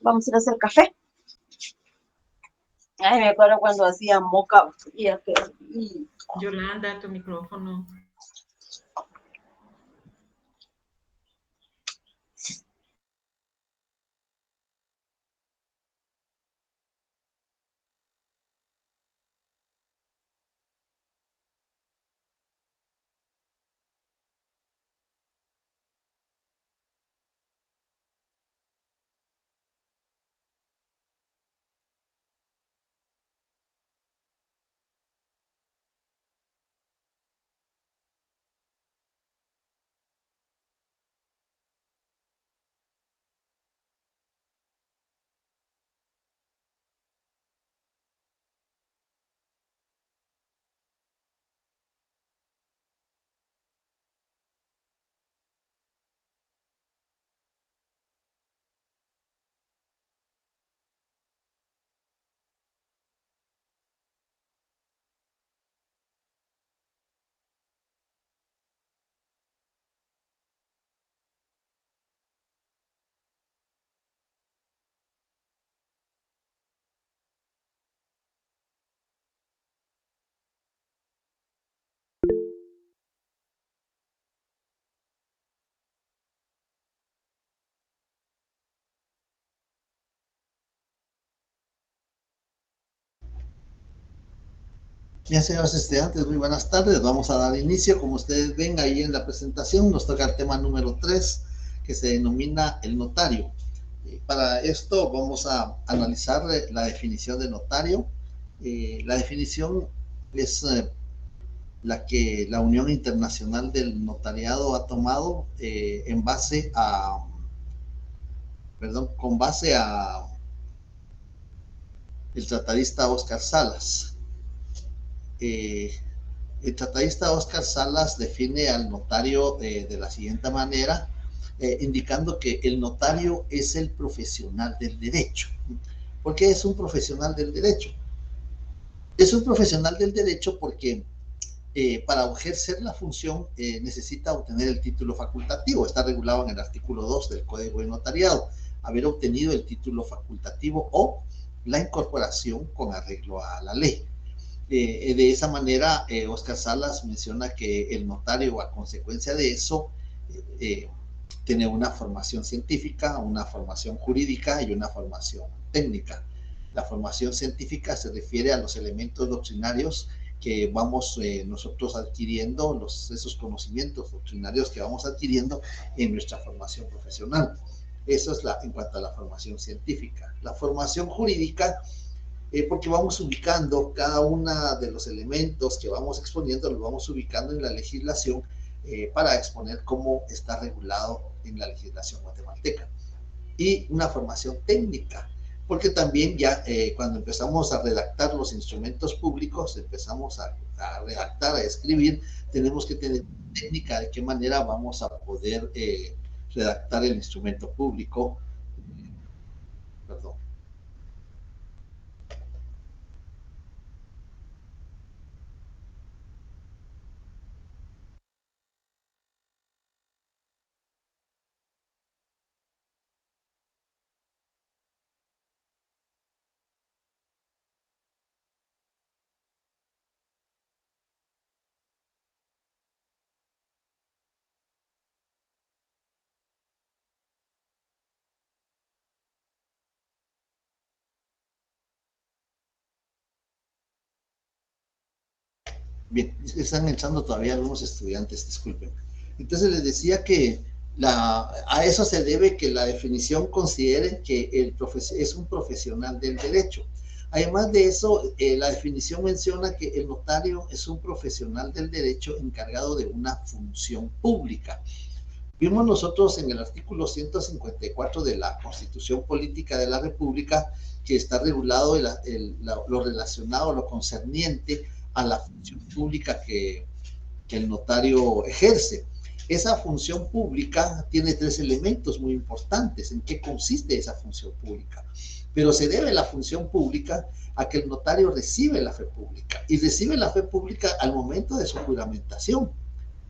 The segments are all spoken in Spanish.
Vamos a ir a hacer café. Ay, me acuerdo cuando hacía moca. Yolanda, tu micrófono. Bien, señores estudiantes, muy buenas tardes. Vamos a dar inicio. Como ustedes ven ahí en la presentación, nos toca el tema número 3, que se denomina el notario. Para esto vamos a analizar la definición de notario. La definición es la que la Unión Internacional del Notariado ha tomado con base a el tratadista Óscar Salas. El tratadista Óscar Salas define al notario de la siguiente manera, indicando que el notario es el profesional del derecho. ¿Por qué es un profesional del derecho? Es un profesional del derecho porque para ejercer la función necesita obtener el título facultativo. Está regulado en el artículo 2 del Código de Notariado. Haber obtenido el título facultativo o la incorporación con arreglo a la ley. De esa manera, Óscar Salas menciona que el notario, a consecuencia de eso, tiene una formación científica, una formación jurídica y una formación técnica. La formación científica se refiere a los elementos doctrinarios que vamos nosotros adquiriendo, esos conocimientos doctrinarios que vamos adquiriendo en nuestra formación profesional. Eso es en cuanto a la formación científica. La formación jurídica, porque vamos ubicando cada uno de los elementos que vamos exponiendo, los vamos ubicando en la legislación para exponer cómo está regulado en la legislación guatemalteca. Y una formación técnica, porque también ya cuando empezamos a redactar los instrumentos públicos, empezamos a redactar, a escribir, tenemos que tener técnica de qué manera vamos a poder redactar el instrumento público. Perdón. Bien, están entrando todavía algunos estudiantes, disculpen. Entonces les decía que a eso se debe que la definición considere que es un profesional del derecho. Además de eso, la definición menciona que el notario es un profesional del derecho encargado de una función pública. Vimos nosotros en el artículo 154 de la Constitución Política de la República que está regulado lo relacionado, lo concerniente a la función pública que el notario ejerce. Esa función pública tiene 3 elementos muy importantes. ¿En qué consiste esa función pública? Pero se debe la función pública a que el notario recibe la fe pública, y recibe la fe pública al momento de su juramentación.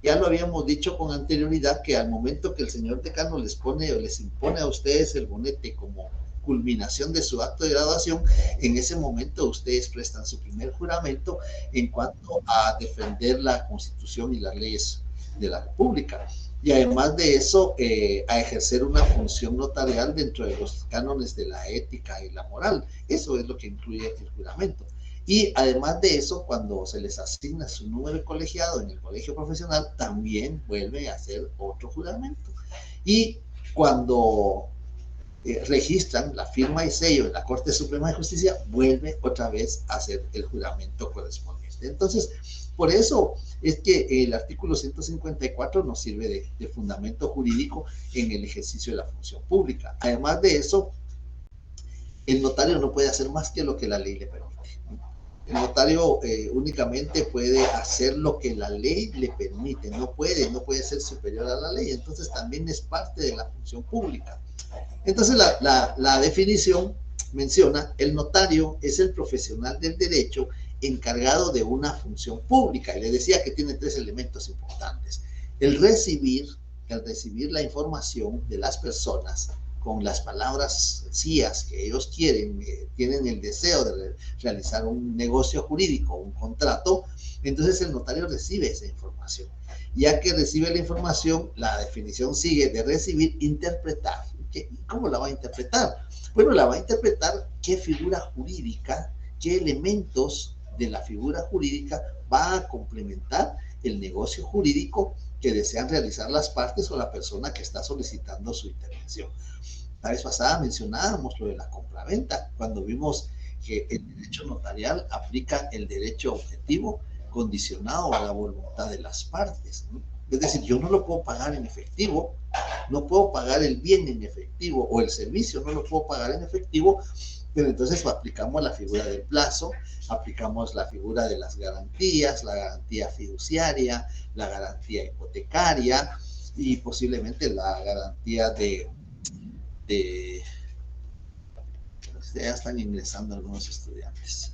Ya lo habíamos dicho con anterioridad que al momento que el señor decano les impone a ustedes el bonete como culminación de su acto de graduación, en ese momento ustedes prestan su primer juramento en cuanto a defender la Constitución y las leyes de la República. Y además de eso, a ejercer una función notarial dentro de los cánones de la ética y la moral. Eso es lo que incluye el juramento. Y además de eso, cuando se les asigna su número colegiado en el colegio profesional, también vuelve a hacer otro juramento. Y cuando registran la firma y sello en la Corte Suprema de Justicia, vuelve otra vez a hacer el juramento correspondiente. Entonces, por eso es que el artículo 154 nos sirve de fundamento jurídico en el ejercicio de la función pública. Además de eso, el notario no puede hacer más que lo que la ley le permite. El notario únicamente puede hacer lo que la ley le permite, no puede ser superior a la ley, entonces también es parte de la función pública. Entonces la definición menciona, el notario es el profesional del derecho encargado de una función pública, y le decía que tiene tres elementos importantes. El recibir la información de las personas con las palabras sencillas que ellos quieren, tienen el deseo de realizar un negocio jurídico, un contrato, entonces el notario recibe esa información. Ya que recibe la información, la definición sigue de recibir, interpretar. ¿Cómo la va a interpretar? Bueno, la va a interpretar qué figura jurídica, qué elementos de la figura jurídica va a complementar el negocio jurídico que desean realizar las partes o la persona que está solicitando su intervención. La vez pasada mencionábamos lo de la compraventa, cuando vimos que el derecho notarial aplica el derecho objetivo condicionado a la voluntad de las partes, ¿no? Es decir, yo no lo puedo pagar en efectivo, no puedo pagar el bien en efectivo o el servicio, no lo puedo pagar en efectivo, pero entonces aplicamos la figura del plazo, aplicamos la figura de las garantías, la garantía fiduciaria, la garantía hipotecaria y posiblemente la garantía de ya están ingresando algunos estudiantes,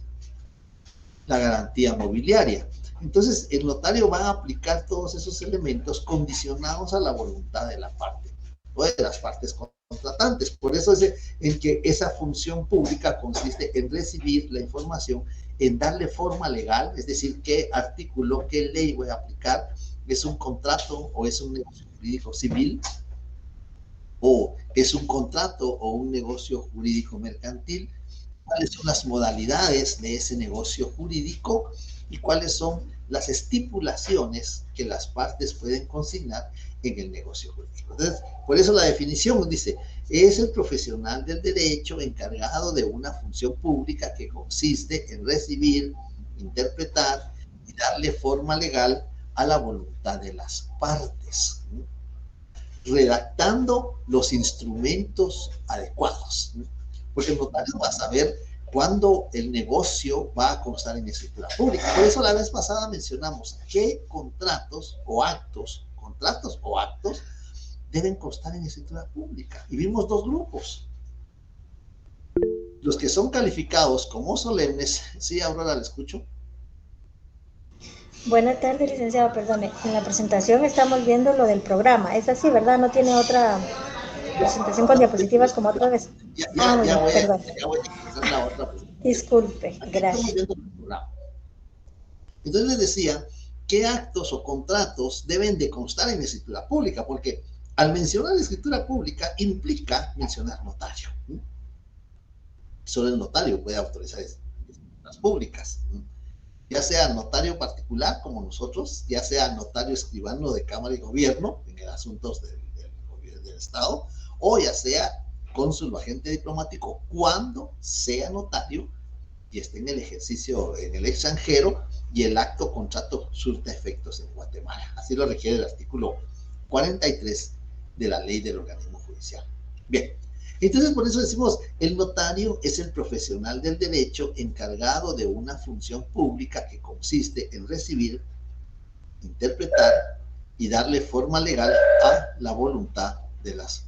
la garantía mobiliaria. Entonces, el notario va a aplicar todos esos elementos condicionados a la voluntad de la parte o de las partes contratantes. Por eso es en que esa función pública consiste en recibir la información, en darle forma legal, es decir, qué artículo, qué ley voy a aplicar, es un contrato o es un negocio jurídico civil, o es un contrato o un negocio jurídico mercantil, cuáles son las modalidades de ese negocio jurídico y cuáles son las estipulaciones que las partes pueden consignar en el negocio jurídico. Entonces, por eso la definición dice, es el profesional del derecho encargado de una función pública que consiste en recibir, interpretar y darle forma legal a la voluntad de las partes, ¿no? Redactando los instrumentos adecuados, ¿no? Porque el notario va a saber cuándo el negocio va a constar en escritura pública. Por eso la vez pasada mencionamos qué contratos o actos deben constar en escritura pública. Y vimos dos grupos. Los que son calificados como solemnes, sí, Aurora, ¿le escucho? Buenas tardes, licenciado, perdone. En la presentación estamos viendo lo del programa. Es así, ¿verdad? No tiene otra presentación con diapositivas como otra vez. Muy bien, perdón. Ya voy a hacer la otra presentación. Disculpe, Aquí estamos gracias. viendo el programa. Entonces les decía, ¿qué actos o contratos deben de constar en la escritura pública? Porque al mencionar la escritura pública implica mencionar notario, ¿no? Solo el notario puede autorizar escrituras públicas, ¿no? Ya sea notario particular como nosotros, ya sea notario escribano de Cámara y Gobierno en el asuntos del Estado, o ya sea cónsul o agente diplomático cuando sea notario y esté en el ejercicio en el extranjero y el acto contrato surta efectos en Guatemala. Así lo requiere el artículo 43 de la ley del organismo judicial. Bien, entonces por eso decimos, el notario es el profesional del derecho encargado de una función pública que consiste en recibir, interpretar y darle forma legal a la voluntad de las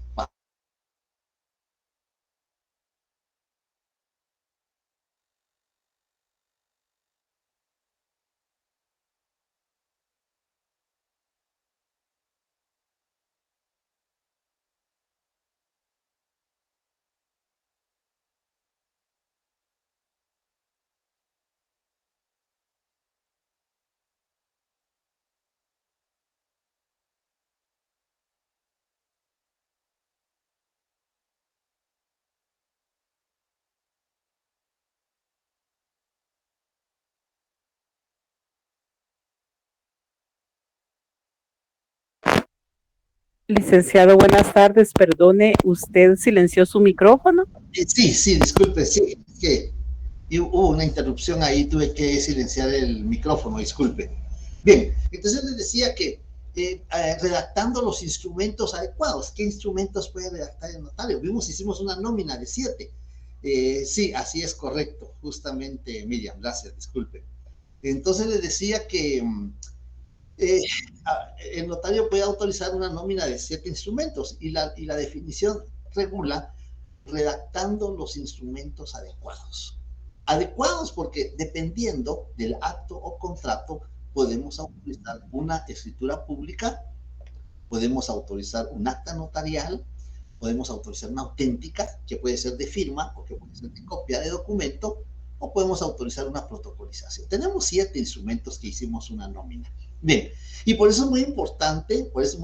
Licenciado, buenas tardes. Perdone, ¿usted silenció su micrófono? Sí, sí, disculpe, sí, es que hubo una interrupción ahí, tuve que silenciar el micrófono, disculpe. Bien, entonces les decía que redactando los instrumentos adecuados, ¿qué instrumentos puede redactar el notario? Hicimos una nómina de 7. Sí, así es correcto, justamente, Miriam, gracias, disculpe. Entonces les decía que eh, el notario puede autorizar una nómina de 7 instrumentos y la definición regula redactando los instrumentos adecuados. Adecuados porque dependiendo del acto o contrato podemos autorizar una escritura pública, podemos autorizar un acta notarial, podemos autorizar una auténtica que puede ser de firma o que puede ser de copia de documento o podemos autorizar una protocolización. Tenemos 7 instrumentos que hicimos una nómina. Bien, y por eso es muy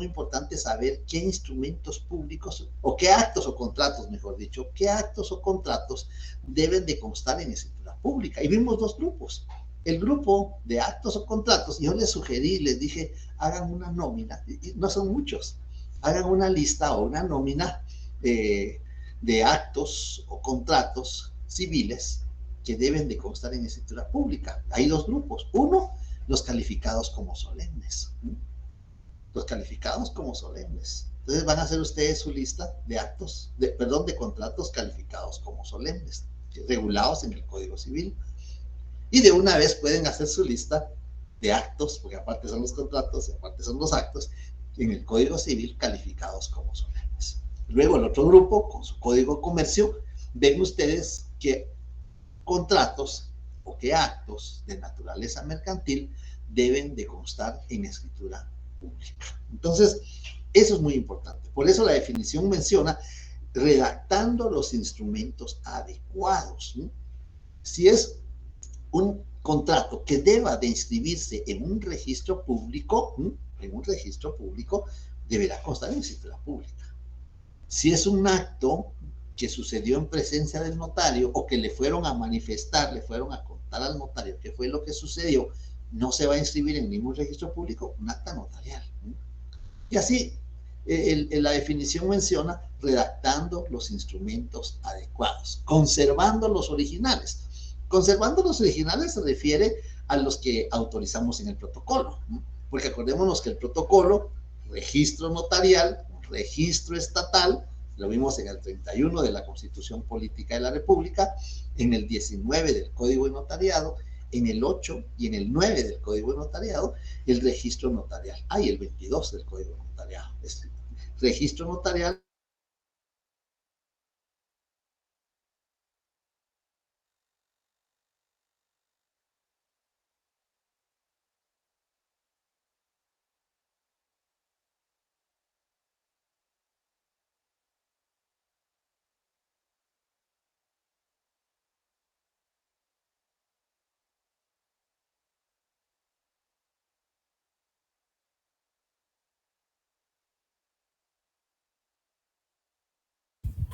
importante saber qué instrumentos públicos o qué actos o contratos, mejor dicho, qué actos o contratos deben de constar en escritura pública. Y vimos 2 grupos. El grupo de actos o contratos, yo les sugerí, les dije, hagan una nómina, y no son muchos, hagan una lista o una nómina de actos o contratos civiles que deben de constar en escritura pública. Hay 2 grupos. Uno, los calificados como solemnes. Los calificados como solemnes. Entonces van a hacer ustedes su lista de actos, de contratos calificados como solemnes, regulados en el Código Civil. Y de una vez pueden hacer su lista de actos, porque aparte son los contratos y aparte son los actos, en el Código Civil calificados como solemnes. Luego el otro grupo, con su Código de Comercio, ven ustedes qué contratos o qué actos de naturaleza mercantil deben de constar en escritura pública. Entonces, eso es muy importante. Por eso la definición menciona redactando los instrumentos adecuados. ¿No? Si es un contrato que deba de inscribirse en un registro público, deberá constar en escritura pública. Si es un acto que sucedió en presencia del notario o que le fueron a manifestar, le fueron a contar al notario qué fue lo que sucedió, no se va a inscribir en ningún registro público un acta notarial. Y así, la definición menciona redactando los instrumentos adecuados, conservando los originales. Conservando los originales se refiere a los que autorizamos en el protocolo, ¿no? Porque acordémonos que el protocolo, registro notarial, registro estatal, lo vimos en el 31 de la Constitución Política de la República, en el 19 del Código de Notariado, en el 8 y en el 9 del Código de Notariado, el registro notarial. Hay el 22 del Código Notariado. Registro notarial.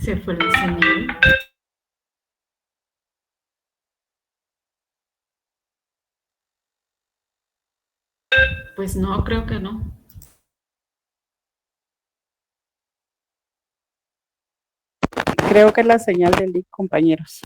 Se fue la señal. Pues no, creo que no. Creo que es la señal del link, compañeros.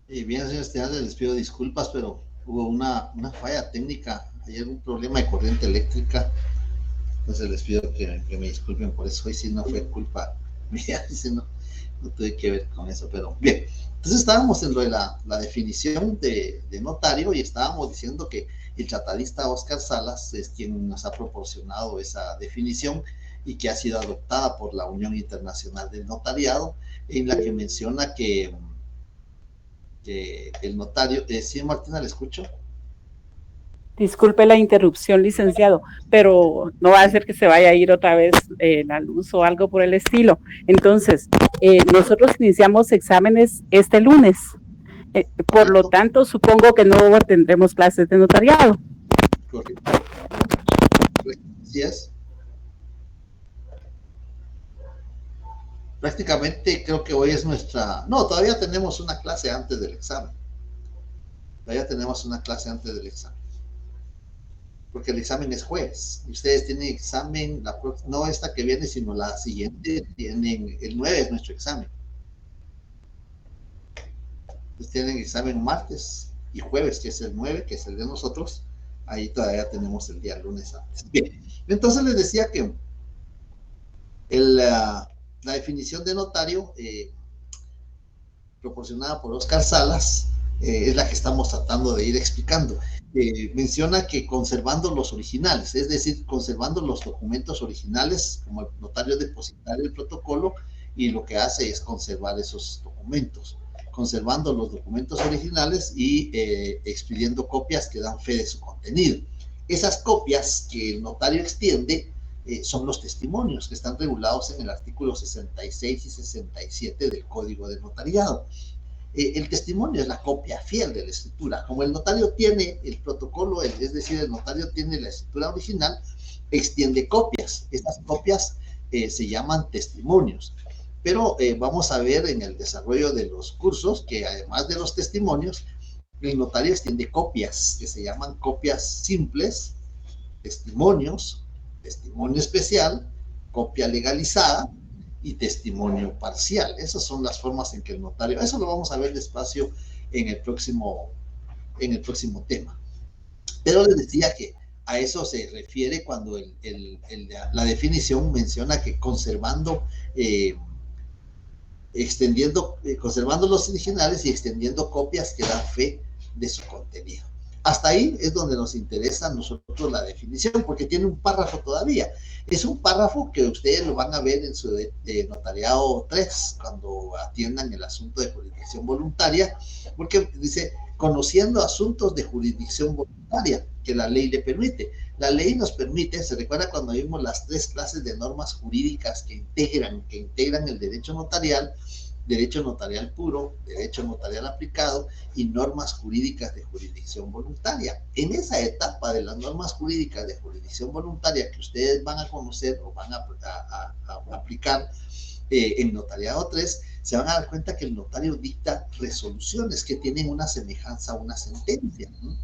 Bien, señor Esteban, les pido disculpas, pero hubo una falla técnica, hay algún problema de corriente eléctrica, entonces les pido que me disculpen por eso. Hoy sí no fue culpa mía, sí, no tuve que ver con eso, pero bien. Entonces estábamos en lo de la definición de notario y estábamos diciendo que el tratadista Óscar Salas es quien nos ha proporcionado esa definición y que ha sido adoptada por la Unión Internacional del Notariado, en la que menciona que el notario, sí, Martina, ¿le escucho? Disculpe la interrupción, licenciado, pero no va a ser que se vaya a ir otra vez la luz o algo por el estilo. Entonces, nosotros iniciamos exámenes este lunes. Por lo tanto, supongo que no tendremos clases de notariado. Correcto. Así es. Prácticamente creo que hoy es nuestra... No, todavía tenemos una clase antes del examen. Todavía tenemos una clase antes del examen. Porque el examen es jueves. Y ustedes tienen examen, no esta que viene, sino la siguiente. Tienen el 9 es nuestro examen. Entonces tienen examen martes y jueves, que es el 9, que es el de nosotros. Ahí todavía tenemos el día lunes antes. Bien, entonces les decía que la definición de notario proporcionada por Óscar Salas es la que estamos tratando de ir explicando. Menciona que conservando los originales, es decir, conservando los documentos originales, como el notario depositario del protocolo, y lo que hace es conservar esos documentos, conservando los documentos originales y expidiendo copias que dan fe de su contenido. Esas copias que el notario extiende son los testimonios que están regulados en el artículo 66 y 67 del Código de Notariado. El testimonio es la copia fiel de la escritura. Como el notario tiene el protocolo, es decir, el notario tiene la escritura original, extiende copias. Estas copias se llaman testimonios. Pero vamos a ver en el desarrollo de los cursos que además de los testimonios, el notario extiende copias que se llaman copias simples, testimonios, testimonio especial, copia legalizada y testimonio parcial. Esas son las formas en que el notario, eso lo vamos a ver despacio en el próximo tema. Pero les decía que a eso se refiere cuando la definición menciona que conservando los originales y extendiendo copias que dan fe de su contenido. Hasta ahí es donde nos interesa a nosotros la definición, porque tiene un párrafo todavía. Es un párrafo que ustedes lo van a ver en su notariado 3, cuando atiendan el asunto de jurisdicción voluntaria, porque dice, conociendo asuntos de jurisdicción voluntaria, que la ley le permite. La ley nos permite, se recuerda cuando vimos las 3 clases de normas jurídicas que integran el derecho notarial puro, derecho notarial aplicado y normas jurídicas de jurisdicción voluntaria. En esa etapa de las normas jurídicas de jurisdicción voluntaria que ustedes van a conocer o van a aplicar en notariado 3, se van a dar cuenta que el notario dicta resoluciones que tienen una semejanza a una sentencia, ¿no?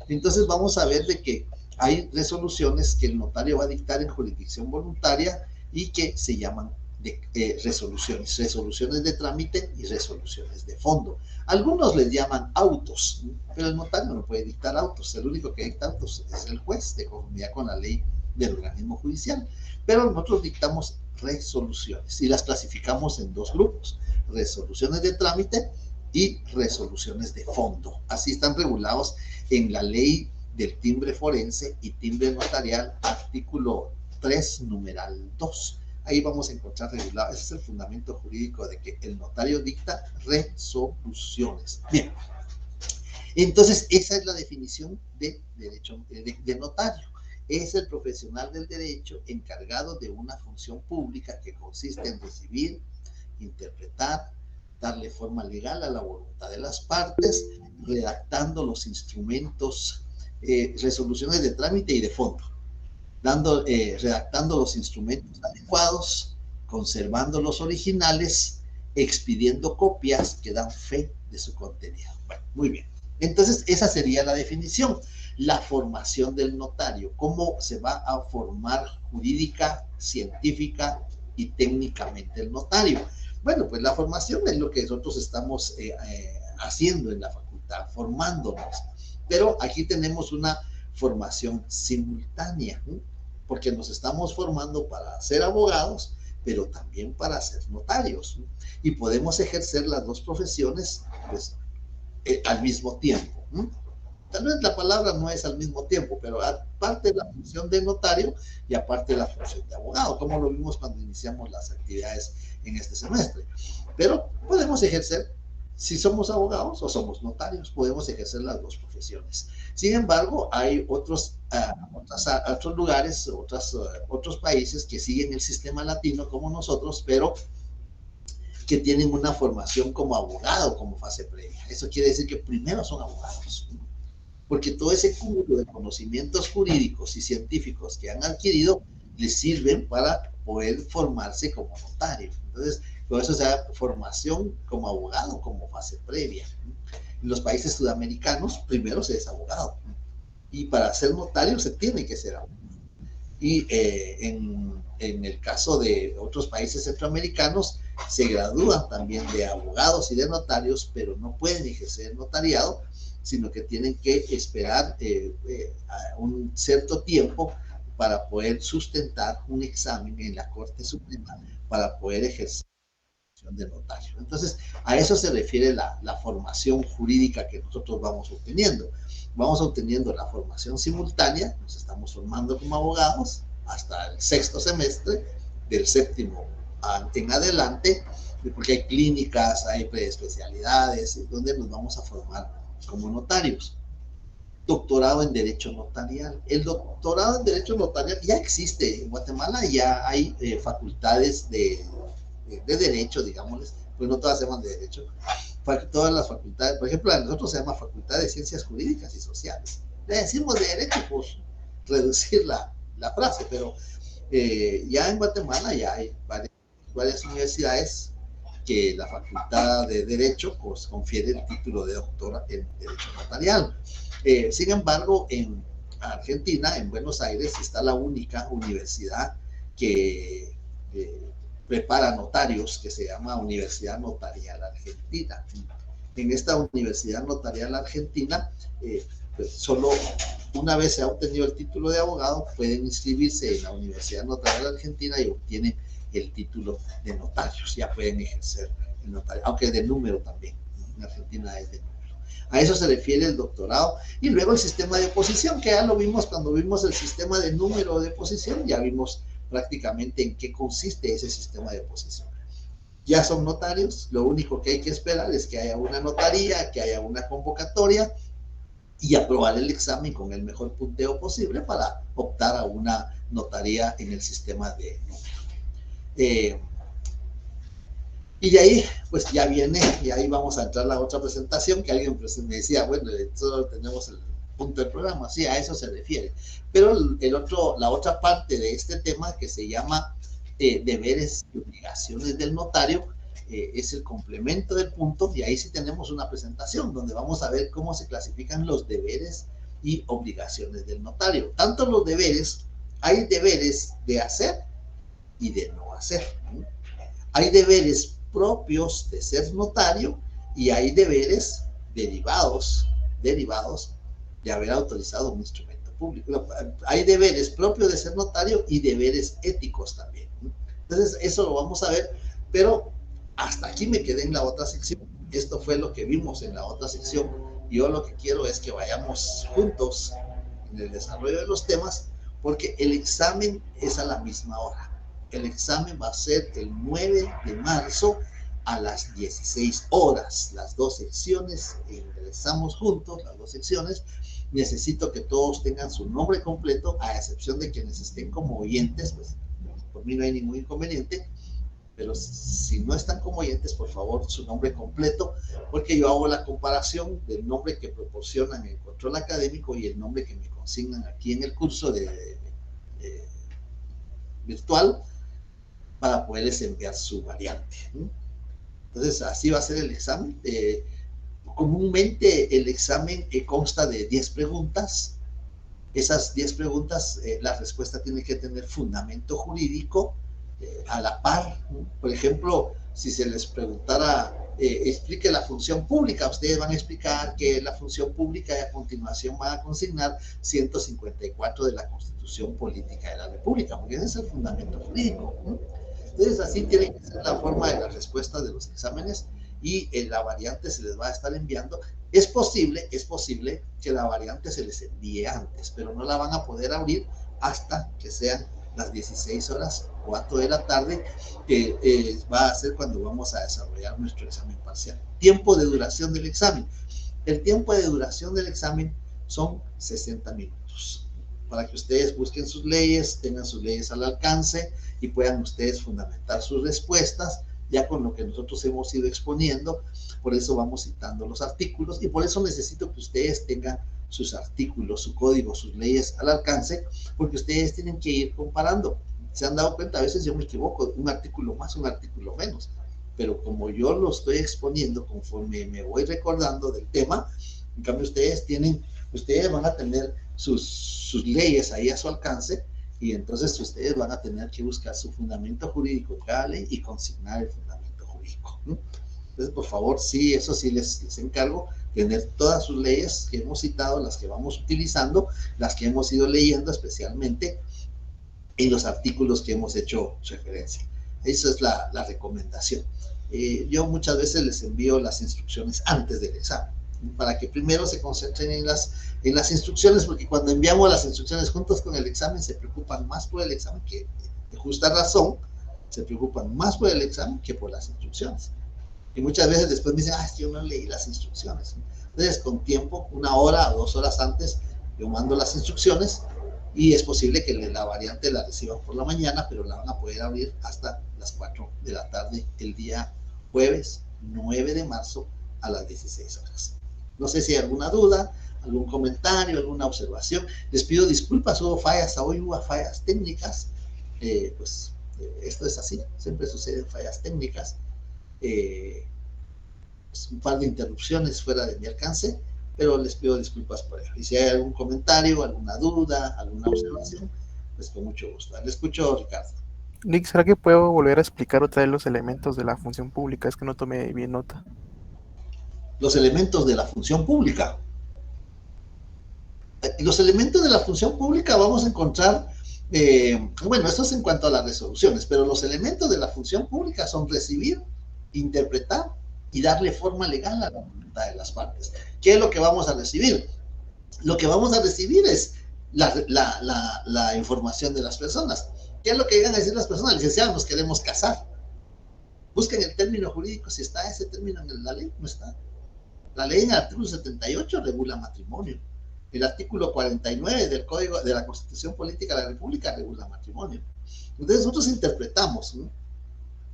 Entonces vamos a ver de que hay resoluciones que el notario va a dictar en jurisdicción voluntaria y que se llaman resoluciones de trámite y resoluciones de fondo. Algunos les llaman autos, pero el notario no puede dictar autos. El único que dicta autos es el juez, de conformidad con la ley del organismo judicial. Pero nosotros dictamos resoluciones y las clasificamos en 2 grupos: resoluciones de trámite y resoluciones de fondo. Así están regulados en la ley del timbre forense y timbre notarial, artículo 3, numeral 2. Ahí vamos a encontrar regulado. Ese es el fundamento jurídico de que el notario dicta resoluciones. Bien. Entonces, esa es la definición de derecho de notario. Es el profesional del derecho encargado de una función pública que consiste en recibir, interpretar, darle forma legal a la voluntad de las partes, redactando los instrumentos, resoluciones de trámite y de fondo, redactando los instrumentos adecuados, conservando los originales, expidiendo copias que dan fe de su contenido. Bueno, muy bien. Entonces, esa sería la definición. La formación del notario, cómo se va a formar jurídica, científica y técnicamente el notario. Bueno, pues la formación es lo que nosotros estamos haciendo en la facultad, formándonos. Pero aquí tenemos una formación simultánea, ¿no? Porque nos estamos formando para ser abogados, pero también para ser notarios, ¿no? Y podemos ejercer las dos profesiones pues, al mismo tiempo, ¿no? Tal vez la palabra no es al mismo tiempo, pero aparte de la función de notario y aparte de la función de abogado, como lo vimos cuando iniciamos las actividades en este semestre. Pero podemos ejercer, si somos abogados o somos notarios, podemos ejercer las dos profesiones. Sin embargo, hay otros lugares, otros países que siguen el sistema latino como nosotros, pero que tienen una formación como abogado como fase previa. Eso quiere decir que primero son abogados, ¿no? Porque todo ese cúmulo de conocimientos jurídicos y científicos que han adquirido les sirven para poder formarse como notario. Entonces, por eso se da formación como abogado, como fase previa. En los países sudamericanos, primero se es abogado. Y para ser notario se tiene que ser abogado. Y en el caso de otros países centroamericanos, se gradúan también de abogados y de notarios, pero no pueden ejercer notariado, sino que tienen que esperar un cierto tiempo para poder sustentar un examen en la Corte Suprema para poder ejercer la función de notario. Entonces, a eso se refiere la formación jurídica que nosotros vamos obteniendo. Vamos obteniendo la formación simultánea, nos estamos formando como abogados hasta el sexto semestre, del séptimo en adelante, porque hay clínicas, hay preespecialidades, donde nos vamos a formar como notarios. Doctorado en Derecho Notarial. El doctorado en Derecho Notarial ya existe en Guatemala, ya hay facultades de Derecho, digámosles, pues no todas se llaman de Derecho, todas las facultades, por ejemplo, a nosotros se llama Facultad de Ciencias Jurídicas y Sociales. Le decimos de Derecho por reducir la frase, pero ya en Guatemala ya hay varias universidades que la Facultad de Derecho pues, confiere el título de doctora en Derecho Notarial. Sin embargo, en Argentina, en Buenos Aires, está la única universidad que prepara notarios, que se llama Universidad Notarial Argentina. En esta Universidad Notarial Argentina, pues solo una vez se ha obtenido el título de abogado, pueden inscribirse en la Universidad Notarial Argentina y obtienen el título de notarios, ya pueden ejercer el notario, aunque de número también, en Argentina es de número. A eso se refiere el doctorado. Y luego el sistema de oposición, que ya lo vimos cuando vimos el sistema de número de oposición, ya vimos prácticamente en qué consiste ese sistema de oposición. Ya son notarios, lo único que hay que esperar es que haya una notaría, que haya una convocatoria y aprobar el examen con el mejor punteo posible para optar a una notaría en el sistema de número. Y de ahí, pues ya viene, y ahí vamos a entrar a la otra presentación, que alguien me decía, bueno, solo tenemos el punto del programa, sí, a eso se refiere. Pero la otra parte de este tema, que se llama deberes y obligaciones del notario, es el complemento del punto, y ahí sí tenemos una presentación, donde vamos a ver cómo se clasifican los deberes y obligaciones del notario. Tanto los deberes, hay deberes de hacer y de no hacer, ¿no? Hay deberes propios de ser notario y hay deberes derivados de haber autorizado un instrumento público. Hay deberes propios de ser notario y deberes éticos también. Entonces, eso lo vamos a ver, pero hasta aquí me quedé en la otra sección. Esto fue lo que vimos en la otra sección. Yo lo que quiero es que vayamos juntos en el desarrollo de los temas, porque el examen es a la misma hora. El examen va a ser el 9 de marzo a las 16 horas. Las dos secciones, ingresamos juntos, las dos secciones. Necesito que todos tengan su nombre completo, a excepción de quienes estén como oyentes, pues por mí no hay ningún inconveniente, pero si no están como oyentes, por favor, su nombre completo, porque yo hago la comparación del nombre que proporcionan el control académico y el nombre que me consignan aquí en el curso virtual, para poderles enviar su variante. Entonces, así va a ser el examen. Comúnmente el examen consta de 10 preguntas. Esas 10 preguntas, la respuesta tiene que tener fundamento jurídico a la par. Por ejemplo, si se les preguntara explique la función pública. Ustedes van a explicar que la función pública y a continuación van a consignar 154 de la Constitución Política de la República, porque ese es el fundamento jurídico, ¿no? Entonces, así tiene que ser la forma de las respuestas de los exámenes y la variante se les va a estar enviando. Es posible que la variante se les envíe antes, pero no la van a poder abrir hasta que sean las 16 horas, 4 de la tarde, que va a ser cuando vamos a desarrollar nuestro examen parcial. Tiempo de duración del examen. El tiempo de duración del examen son 60 minutos, para que ustedes busquen sus leyes, tengan sus leyes al alcance y puedan ustedes fundamentar sus respuestas ya con lo que nosotros hemos ido exponiendo. Por eso vamos citando los artículos y por eso necesito que ustedes tengan sus artículos, su código, sus leyes al alcance, porque ustedes tienen que ir comparando. Se han dado cuenta, a veces yo me equivoco, un artículo más, un artículo menos, pero como yo lo estoy exponiendo conforme me voy recordando del tema, en cambio ustedes van a tener sus leyes ahí a su alcance, y entonces ustedes van a tener que buscar su fundamento jurídico de cada ley y consignar el fundamento jurídico. Entonces, por favor, sí, eso sí les encargo, tener todas sus leyes que hemos citado, las que vamos utilizando, las que hemos ido leyendo especialmente, y los artículos que hemos hecho referencia. Esa es la recomendación. Yo muchas veces les envío las instrucciones antes del examen, para que primero se concentren en las instrucciones, porque cuando enviamos las instrucciones juntos con el examen, se preocupan más por el examen, que de justa razón, se preocupan más por el examen que por las instrucciones. Y muchas veces después me dicen, yo no leí las instrucciones. Entonces, con tiempo, 1 hora o 2 horas antes, yo mando las instrucciones, y es posible que la variante la reciban por la mañana, pero la van a poder abrir hasta las 4 de la tarde, el día jueves 9 de marzo a las 16 horas. No sé si hay alguna duda, algún comentario, alguna observación. Les pido disculpas, hubo fallas, hoy hubo fallas técnicas. Esto es así, siempre suceden fallas técnicas. Un par de interrupciones fuera de mi alcance, pero les pido disculpas por ello. Y si hay algún comentario, alguna duda, alguna observación, pues con mucho gusto. Le escucho, Ricardo. Nick, ¿será que puedo volver a explicar otra vez los elementos de la función pública? Es que no tomé bien nota. Los elementos de la función pública. Los elementos de la función pública vamos a encontrar, esto es en cuanto a las resoluciones, pero los elementos de la función pública son recibir, interpretar y darle forma legal a la voluntad de las partes. ¿Qué es lo que vamos a recibir? Lo que vamos a recibir es la información de las personas. ¿Qué es lo que llegan a decir las personas? Licenciado, nos queremos casar. Busquen el término jurídico, si está ese término en la ley, no está. La ley en el artículo 78 regula matrimonio. El artículo 49 del Código de la Constitución Política de la República regula matrimonio. Entonces nosotros interpretamos, ¿no?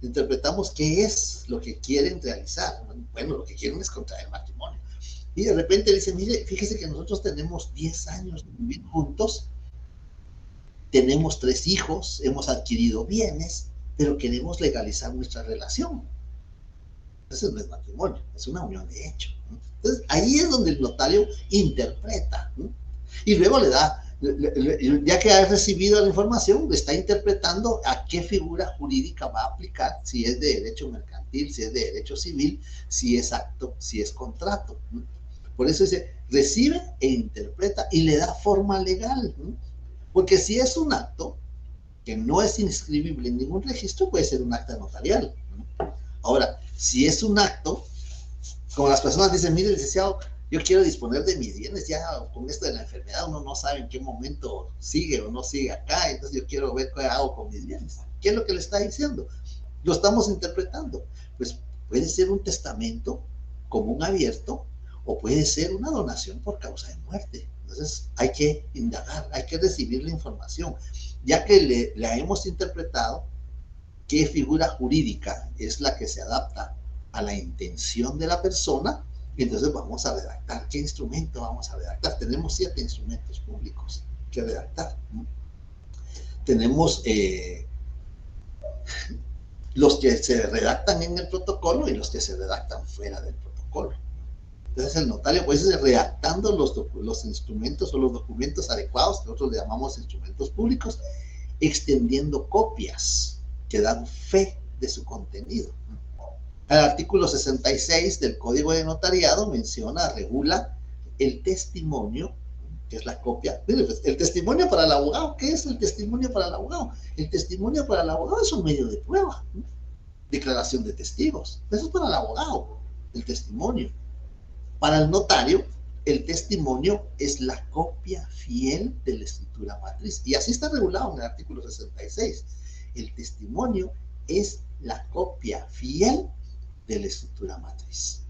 Interpretamos qué es lo que quieren realizar. Bueno, lo que quieren es contraer matrimonio. Y de repente dicen, mire, fíjese que nosotros tenemos 10 años de vivir juntos, tenemos 3 hijos, hemos adquirido bienes, pero queremos legalizar nuestra relación. Ese no es matrimonio, es una unión de hecho, ¿no? Entonces, ahí es donde el notario interpreta, ¿no? Y luego le da, ya que ha recibido la información, le está interpretando a qué figura jurídica va a aplicar, si es de derecho mercantil, si es de derecho civil, si es acto, si es contrato, ¿no? Por eso dice, recibe e interpreta y le da forma legal, ¿no? Porque si es un acto que no es inscribible en ningún registro, puede ser un acta notarial, ¿no? Ahora, si es un acto, como las personas dicen, mire, licenciado, yo quiero disponer de mis bienes, ya con esto de la enfermedad uno no sabe en qué momento sigue o no sigue acá, entonces yo quiero ver qué hago con mis bienes. ¿Qué es lo que le está diciendo? Lo estamos interpretando. Pues puede ser un testamento común abierto o puede ser una donación por causa de muerte. Entonces hay que indagar, hay que recibir la información. Ya que la hemos interpretado, ¿qué figura jurídica es la que se adapta a la intención de la persona? Y entonces vamos a redactar. ¿Qué instrumento vamos a redactar? Tenemos 7 instrumentos públicos que redactar, ¿no? Tenemos los que se redactan en el protocolo y los que se redactan fuera del protocolo. Entonces el notario puede ir redactando los instrumentos o los documentos adecuados, que nosotros le llamamos instrumentos públicos, extendiendo copias que dan fe de su contenido. El artículo 66 del Código de Notariado menciona, regula el testimonio, que es la copia. Mire, pues, el testimonio para el abogado, ¿qué es el testimonio para el abogado? El testimonio para el abogado es un medio de prueba, ¿no? Declaración de testigos. Eso es para el abogado, el testimonio. Para el notario, el testimonio es la copia fiel de la escritura matriz. Y así está regulado en el artículo 66. El testimonio es la copia fiel de la escritura matriz,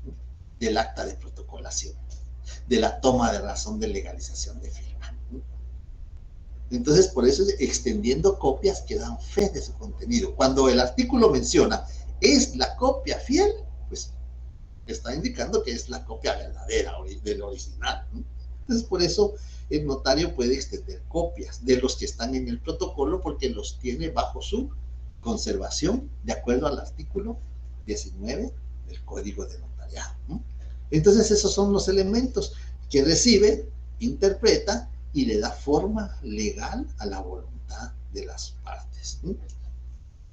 del acta de protocolación, de la toma de razón de legalización de firma. Entonces, por eso, extendiendo copias que dan fe de su contenido. Cuando el artículo menciona es la copia fiel, pues está indicando que es la copia verdadera del original, ¿no? Entonces, por eso el notario puede extender copias de los que están en el protocolo porque los tiene bajo su conservación de acuerdo al artículo 19 del Código de Notariado, ¿no? Entonces, esos son los elementos que recibe, interpreta y le da forma legal a la voluntad de las partes, ¿no?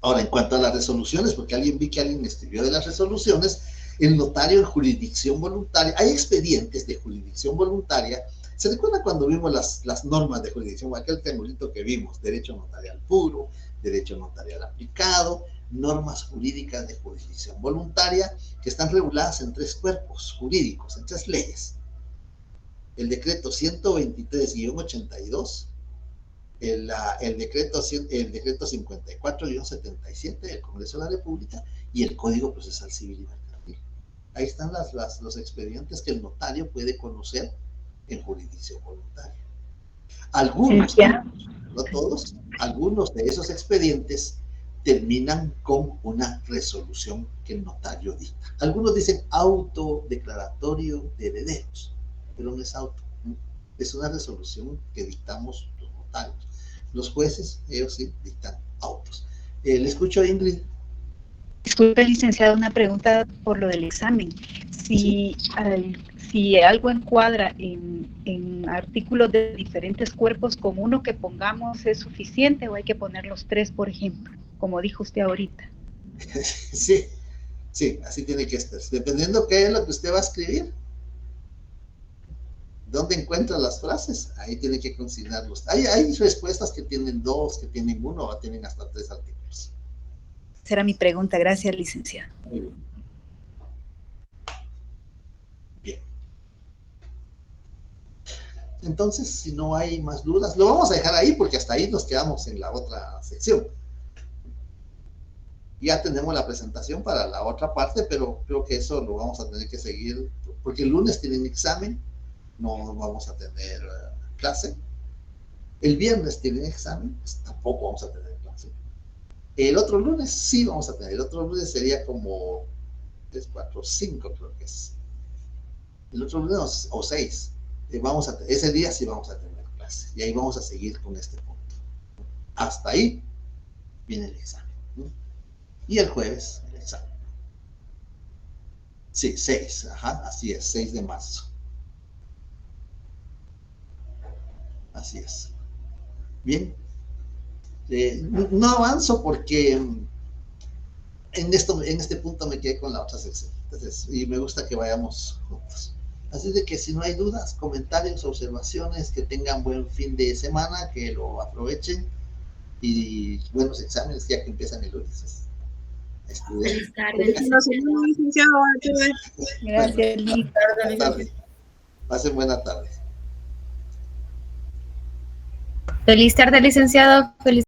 Ahora, en cuanto a las resoluciones, porque vi que alguien escribió de las resoluciones, el notario en jurisdicción voluntaria, hay expedientes de jurisdicción voluntaria. ¿Se recuerda cuando vimos las normas de jurisdicción? Aquel triangulito que vimos, derecho notarial puro, derecho notarial aplicado, normas jurídicas de jurisdicción voluntaria, que están reguladas en 3 cuerpos jurídicos, en 3 leyes. El decreto 123-82, el decreto 54-77 del Congreso de la República y el Código Procesal Civil y Mercantil. Ahí están los expedientes que el notario puede conocer en jurisdicción voluntaria. Algunos, no todos, algunos de esos expedientes terminan con una resolución que el notario dicta. Algunos dicen autodeclaratorio de herederos, pero no es auto, ¿no? Es una resolución que dictamos los notarios. Los jueces, ellos sí dictan autos. Le escucho a Ingrid. Disculpe, licenciado, una pregunta por lo del examen. Si algo encuadra en artículos de diferentes cuerpos, con uno que pongamos es suficiente o hay que poner los 3, por ejemplo, como dijo usted ahorita. Sí, así tiene que estar. Dependiendo qué es lo que usted va a escribir, dónde encuentra las frases, ahí tiene que consignarlos. Hay respuestas que tienen 2, que tienen 1 o tienen hasta 3 artículos. Esa era mi pregunta. Gracias, licenciado. Muy bien. Bien. Entonces, si no hay más dudas, lo vamos a dejar ahí porque hasta ahí nos quedamos en la otra sección. Ya tenemos la presentación para la otra parte, pero creo que eso lo vamos a tener que seguir porque el lunes tienen examen. No vamos a tener clase. El viernes tienen examen, pues tampoco vamos a tener clase. El otro lunes sí vamos a tener. El otro lunes sería como 3, 4, 5 creo que es. El otro lunes o 6. Ese día sí vamos a tener clase. Y ahí vamos a seguir con este punto. Hasta ahí viene el examen, ¿no? Y el jueves el examen. Sí, 6. Ajá, así es, 6 de marzo. Así es. Bien. No avanzo porque en este punto me quedé con la otra sección. Entonces, y me gusta que vayamos juntos. Así de que si no hay dudas, comentarios, observaciones, que tengan buen fin de semana, que lo aprovechen y buenos exámenes ya que empiezan el lunes. Feliz tarde. Gracias, Buenas tardes. Pasen buena tarde. Feliz tarde, licenciado. Feliz